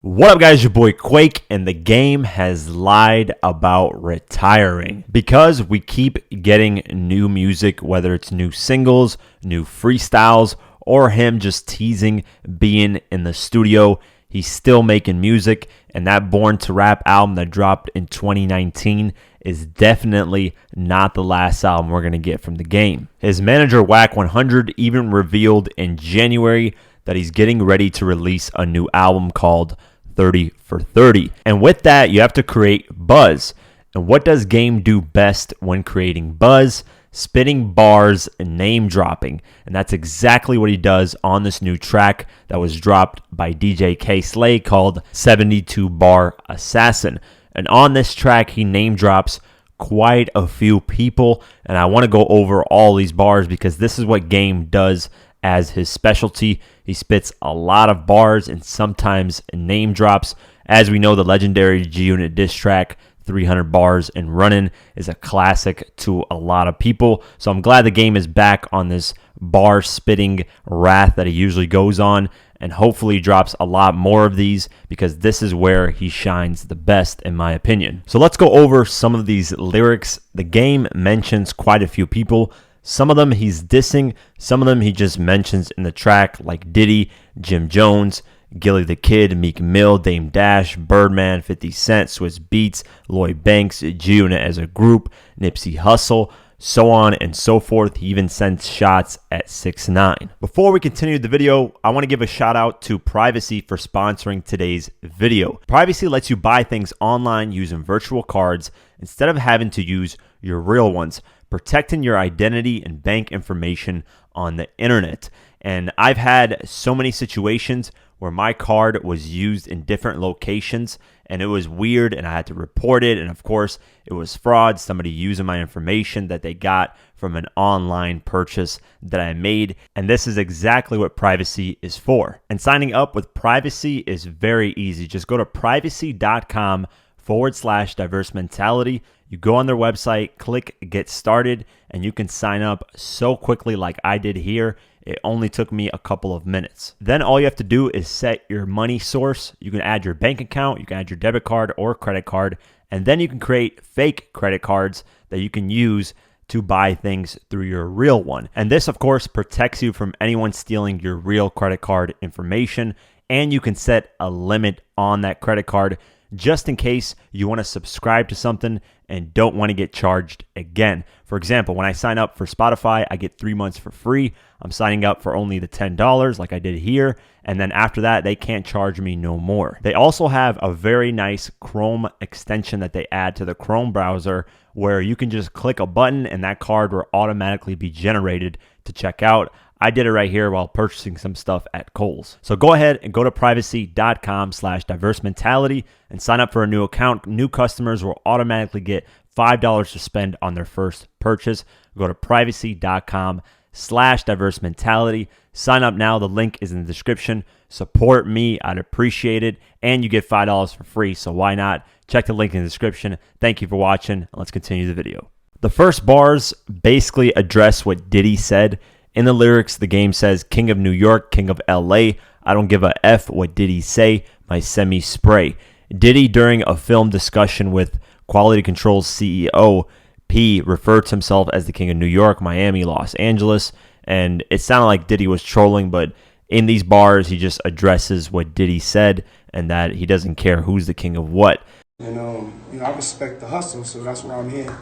What up, guys? Your boy Quake, and the game has lied about retiring because we keep getting new music, whether it's new singles, new freestyles, or him just teasing being in the studio. He's still making music, and that Born to Rap album that dropped in 2019 is definitely not the last album we're going to get from the game. His manager, Wack 100, even revealed in January that he's getting ready to release a new album called 30 for 30. And with that, you have to create buzz. And what does game do best when creating buzz? Spitting bars and name dropping. And that's exactly what he does on this new track that was dropped by DJ K Slay called 72 Bar Assassin. And on this track, he name drops quite a few people. And I want to go over all these bars because this is what game does as his specialty. He spits a lot of bars and sometimes name drops. As we know, the legendary G-Unit diss track, 300 Bars and Runnin', is a classic to a lot of people. So I'm glad the game is back on this bar spitting wrath that he usually goes on, and hopefully drops a lot more of these because this is where he shines the best, in my opinion. So let's go over some of these lyrics. The game mentions quite a few people. Some of them he's dissing, some of them he just mentions in the track, like Diddy, Jim Jones, Gillie the Kid, Meek Mill, Dame Dash, Birdman, 50 Cent, Swiss Beats, Lloyd Banks, G-Unit as a group, Nipsey Hussle, so on and so forth. He even sends shots at 6ix9ine. Before we continue the video, I want to give a shout out to Privacy for sponsoring today's video. Privacy lets you buy things online using virtual cards instead of having to use your real ones, protecting your identity and bank information on the internet. And I've had so many situations where my card was used in different locations and it was weird and I had to report it. And of course, it was fraud, somebody using my information that they got from an online purchase that I made. And this is exactly what Privacy is for. And signing up with Privacy is very easy. Just go to privacy.com/diverse mentality. You go on their website, click get started, and you can sign up so quickly like I did here. It only took me a couple of minutes. Then all you have to do is set your money source. You can add your bank account, you can add your debit card or credit card, and then you can create fake credit cards that you can use to buy things through your real one. And this, of course, protects you from anyone stealing your real credit card information, and you can set a limit on that credit card just in case you want to subscribe to something and don't want to get charged again. For example, when I sign up for Spotify, I get 3 months for free. I'm signing up for only the $10 like I did here. And then after that, they can't charge me no more. They also have a very nice Chrome extension that they add to the Chrome browser where you can just click a button and that card will automatically be generated to check out. I did it right here while purchasing some stuff at Kohl's. So go ahead and go to privacy.com/diverse mentality and sign up for a new account. New customers will automatically get $5 to spend on their first purchase. Go to privacy.com/diverse mentality. Sign up now. The link is in the description. Support me. I'd appreciate it. And you get $5 for free. So why not? Check the link in the description. Thank you for watching. Let's continue the video. The first bars basically address what Diddy said. In the lyrics, the game says, "King of New York, King of LA. I don't give a F what Diddy say, my semi-spray." Diddy, during a film discussion with Quality Control's CEO, P, referred to himself as the King of New York, Miami, Los Angeles. And it sounded like Diddy was trolling, but in these bars, he just addresses what Diddy said and that he doesn't care who's the king of what. And, I respect the hustle, so that's why I'm here.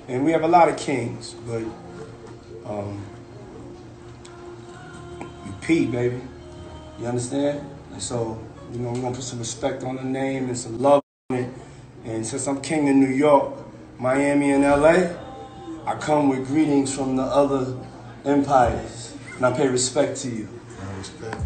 And we have a lot of kings, but, P, baby. You understand? And so, we're going to put some respect on the name and some love on it. And since I'm king in New York, Miami, and LA, I come with greetings from the other empires. And I pay respect to you. Respect.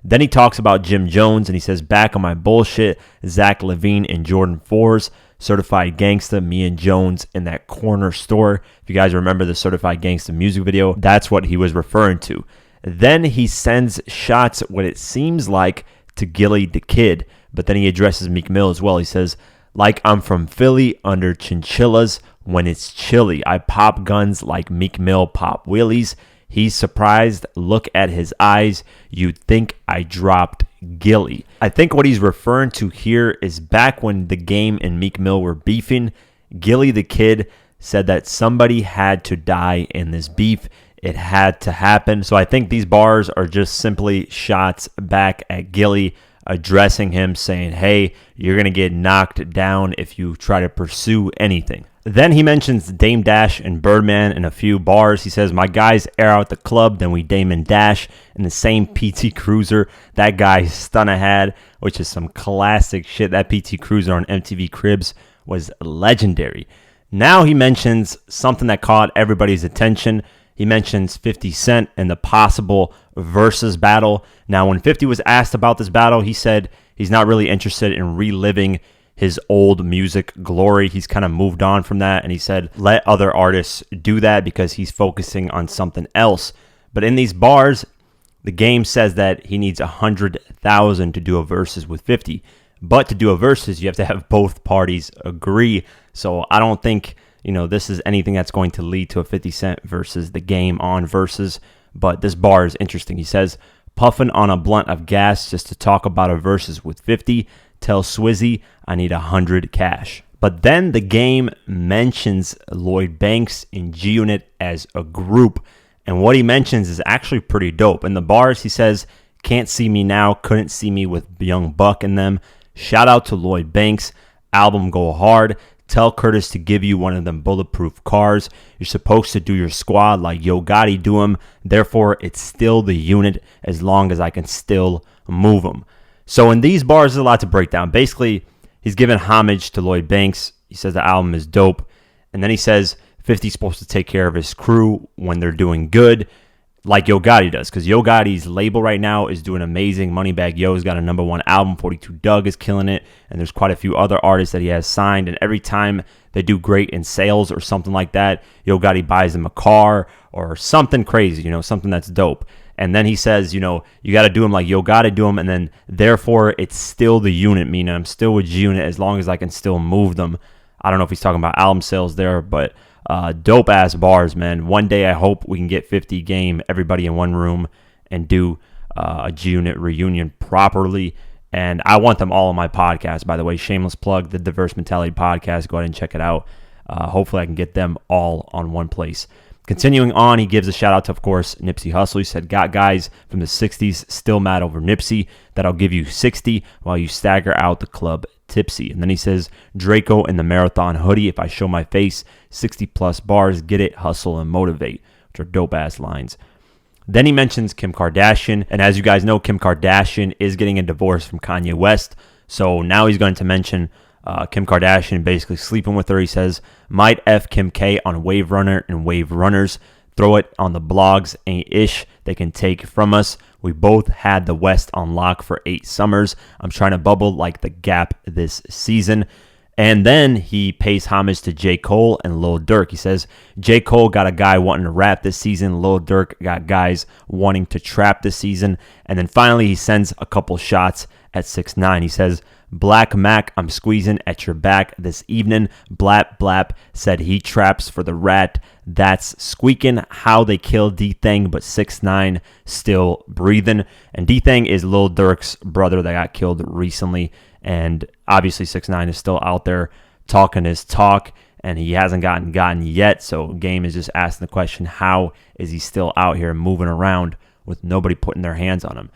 Then he talks about Jim Jones and he says, "Back on my bullshit, Zach Levine and Jordan 4s. Certified Gangsta, me and Jones in that corner store." If you guys remember the Certified Gangsta music video, that's what he was referring to. Then he sends shots, what it seems like, to Gillie the Kid, but then he addresses Meek Mill as well. He says, "Like I'm from Philly under chinchillas when it's chilly. I pop guns like Meek Mill pop wheelies. He's surprised. Look at his eyes. You'd think I dropped Gillie. I think what he's referring to here is back when the Game and Meek Mill were beefing, Gillie the Kid said that somebody had to die in this beef. It had to happen. So I think these bars are just simply shots back at Gillie, addressing him, saying, hey, you're going to get knocked down if you try to pursue anything. Then he mentions Dame Dash and Birdman in a few bars. He says, my guys air out the club, then we Dame and Dash in the same PT Cruiser. That guy Stunna had, which is some classic shit. That PT Cruiser on MTV Cribs was legendary. Now he mentions something that caught everybody's attention. He mentions 50 Cent and the possible versus battle. Now, when 50 was asked about this battle, he said he's not really interested in reliving his old music glory. He's kind of moved on from that, and he said let other artists do that because he's focusing on something else. But in these bars, the Game says that he needs 100,000 to do a versus with 50. But to do a versus, you have to have both parties agree. So I don't think this is anything that's going to lead to a 50 Cent versus the Game on versus. But this bar is interesting. He says, puffing on a blunt of gas just to talk about a versus with 50. Tell Swizzy I need 100 cash. But then the Game mentions Lloyd Banks and G Unit as a group. And what he mentions is actually pretty dope. In the bars, he says, can't see me now, couldn't see me with Young Buck in them. Shout out to Lloyd Banks. Album go hard. Tell Curtis to give you one of them bulletproof cars. You're supposed to do your squad like Yo Gotti do him. Therefore, it's still the unit as long as I can still move them. So in these bars, there's a lot to break down. Basically, he's giving homage to Lloyd Banks. He says the album is dope. And then he says 50's supposed to take care of his crew when they're doing good, like Yo Gotti does. Because Yo Gotti's label right now is doing amazing. Moneybagg Yo's got a #1 album. 42 Dugg is killing it. And there's quite a few other artists that he has signed. And every time they do great in sales or something like that, Yo Gotti buys them a car or something crazy, something that's dope. And then he says, you got to do them like Yo Gotti do them. And then, therefore, it's still the unit, meaning I'm still with G-Unit as long as I can still move them. I don't know if he's talking about album sales there, but dope-ass bars, man. One day I hope we can get 50 Game, everybody in one room, and do a G-Unit reunion properly. And I want them all on my podcast, by the way. Shameless plug, the Diverse Mentality Podcast. Go ahead and check it out. Hopefully I can get them all on one place. Continuing on, he gives a shout out to, of course, Nipsey Hussle. He said, got guys from the 60s still mad over Nipsey that I'll give you 60 while you stagger out the club tipsy. And then he says, Draco in the marathon hoodie. If I show my face, 60 plus bars, get it, hustle, and motivate, which are dope ass lines. Then he mentions Kim Kardashian. And as you guys know, Kim Kardashian is getting a divorce from Kanye West. So now he's going to mention Kim Kardashian basically sleeping with her. He says, might F Kim K on Wave Runner and Wave Runners. Throw it on the blogs, ain't ish they can take from us. We both had the West on lock for 8 summers. I'm trying to bubble like the Gap this season. And then he pays homage to J. Cole and Lil Durk. He says, J. Cole got a guy wanting to rap this season. Lil Durk got guys wanting to trap this season. And then finally, he sends a couple shots at 6ix9ine. He says, Black Mac, I'm squeezing at your back this evening. Blap Blap said he traps for the rat. That's squeaking how they killed D-Thang, but 6ix9ine still breathing. And D-Thang is Lil Durk's brother that got killed recently. And obviously 6ix9ine is still out there talking his talk, and he hasn't gotten yet. So Game is just asking the question, how is he still out here moving around with nobody putting their hands on him?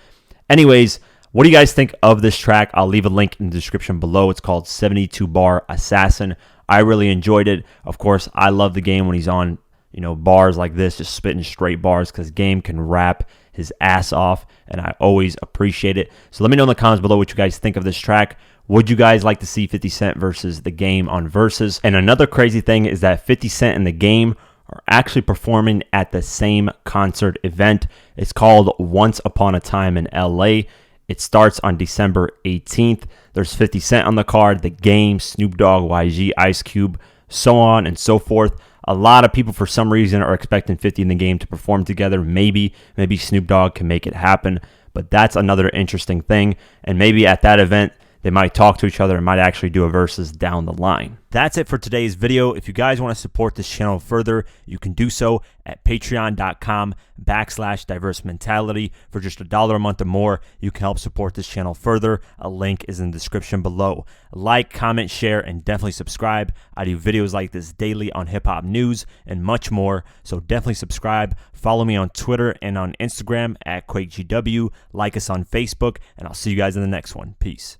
Anyways, what do you guys think of this track? I'll leave a link in the description below. It's called 72 Bar Assassin. I really enjoyed it. Of course, I love the Game when he's on, bars like this, just spitting straight bars, because Game can rap his ass off, and I always appreciate it. So let me know in the comments below what you guys think of this track. Would you guys like to see 50 Cent versus the Game on Versus? And another crazy thing is that 50 Cent and the Game are actually performing at the same concert event. It's called Once Upon a Time in LA. It starts on December 18th. There's 50 Cent on the card, The Game, Snoop Dogg, YG, Ice Cube, so on and so forth. A lot of people, for some reason, are expecting 50 and the Game to perform together. Maybe Snoop Dogg can make it happen. But that's another interesting thing. And maybe at that event, they might talk to each other and might actually do a versus down the line. That's it for today's video. If you guys want to support this channel further, you can do so at patreon.com/diverse mentality. For just $1 a month or more, you can help support this channel further. A link is in the description below. Like, comment, share, and definitely subscribe. I do videos like this daily on hip-hop news and much more, so definitely subscribe. Follow me on Twitter and on Instagram at QuakeGW. Like us on Facebook, and I'll see you guys in the next one. Peace.